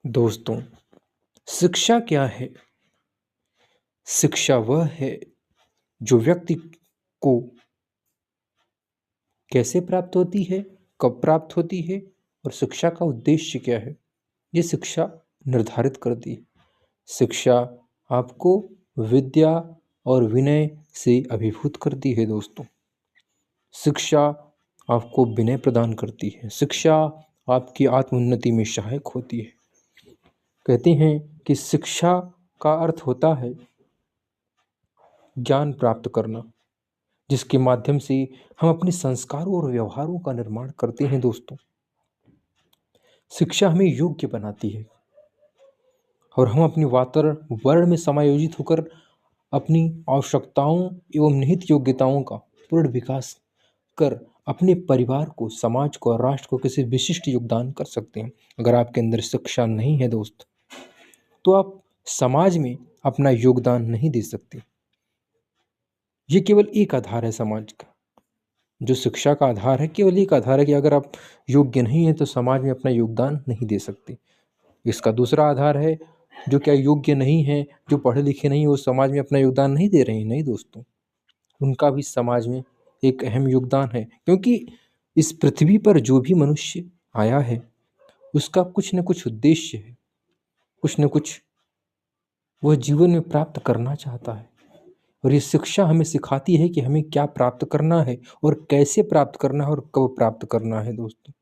दोस्तों, शिक्षा क्या है? शिक्षा वह है जो व्यक्ति को कैसे प्राप्त होती है, कब प्राप्त होती है और शिक्षा का उद्देश्य क्या है, ये शिक्षा निर्धारित करती है। शिक्षा आपको विद्या और विनय से अभिभूत करती है दोस्तों। शिक्षा आपको विनय प्रदान करती है। शिक्षा आपकी आत्मोन्नति में सहायक होती है। कहते हैं कि शिक्षा का अर्थ होता है ज्ञान प्राप्त करना, जिसके माध्यम से हम अपने संस्कारों और व्यवहारों का निर्माण करते हैं दोस्तों। शिक्षा हमें योग्य बनाती है और हम अपने वातावरण में समायोजित होकर अपनी आवश्यकताओं एवं निहित योग्यताओं का पूर्ण विकास कर अपने परिवार को, समाज को और राष्ट्र को किसी विशिष्ट योगदान कर सकते हैं। अगर आपके अंदर शिक्षा नहीं है दोस्त, तो आप समाज में अपना योगदान नहीं दे सकते। ये केवल एक आधार है समाज का, जो शिक्षा का आधार है, केवल एक आधार है कि अगर आप योग्य नहीं हैं तो समाज में अपना योगदान नहीं दे सकते। इसका दूसरा आधार है, जो क्या योग्य नहीं है, जो पढ़े लिखे नहीं, वो समाज में अपना योगदान नहीं दे रहे हैं। नहीं दोस्तों, उनका भी समाज में एक अहम योगदान है, क्योंकि इस पृथ्वी पर जो भी मनुष्य आया है उसका कुछ न कुछ उद्देश्य है, कुछ न कुछ वह जीवन में प्राप्त करना चाहता है। और ये शिक्षा हमें सिखाती है कि हमें क्या प्राप्त करना है और कैसे प्राप्त करना है और कब प्राप्त करना है दोस्तों।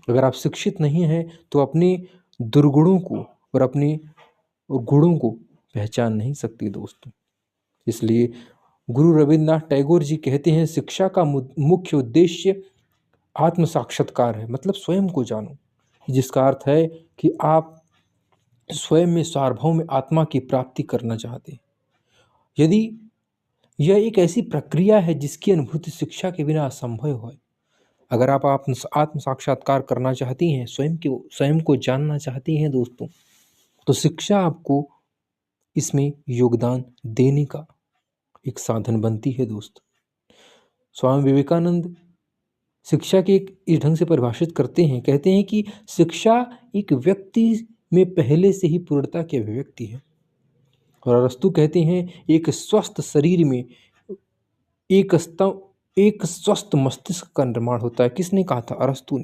अगर आप शिक्षित नहीं हैं तो अपने दुर्गुणों को और अपने गुणों को पहचान नहीं सकते दोस्तों। इसलिए गुरु रविन्द्रनाथ टैगोर जी कहते हैं, शिक्षा का मुख्य उद्देश्य आत्म साक्षात्कार है, मतलब स्वयं को जानो, जिसका अर्थ है कि आप स्वयं में सार्वभौम आत्मा की प्राप्ति करना चाहते हैं। यदि यह एक ऐसी प्रक्रिया है जिसकी अनुभूति शिक्षा के बिना असंभव है। अगर आप आत्म साक्षात्कार करना चाहती हैं, स्वयं को जानना चाहती हैं दोस्तों, तो शिक्षा आपको इसमें योगदान देने का एक साधन बनती है दोस्त। स्वामी विवेकानंद शिक्षा के एक इस ढंग से परिभाषित करते हैं, कहते हैं कि शिक्षा एक व्यक्ति में पहले से ही पूर्णता की अभिव्यक्ति है। और अरस्तु कहते हैं, एक स्वस्थ शरीर में एक स्वस्थ मस्तिष्क का निर्माण होता है। किसने कहा था? अरस्तु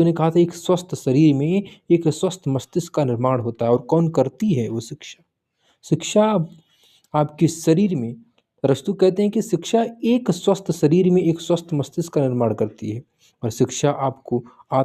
ने कहा था, एक स्वस्थ शरीर में एक स्वस्थ मस्तिष्क का निर्माण होता है। और कौन करती है? वो शिक्षा आपके शरीर में, अरस्तु कहते हैं कि शिक्षा एक स्वस्थ शरीर में एक स्वस्थ मस्तिष्क का निर्माण करती है। और शिक्षा आपको आत्म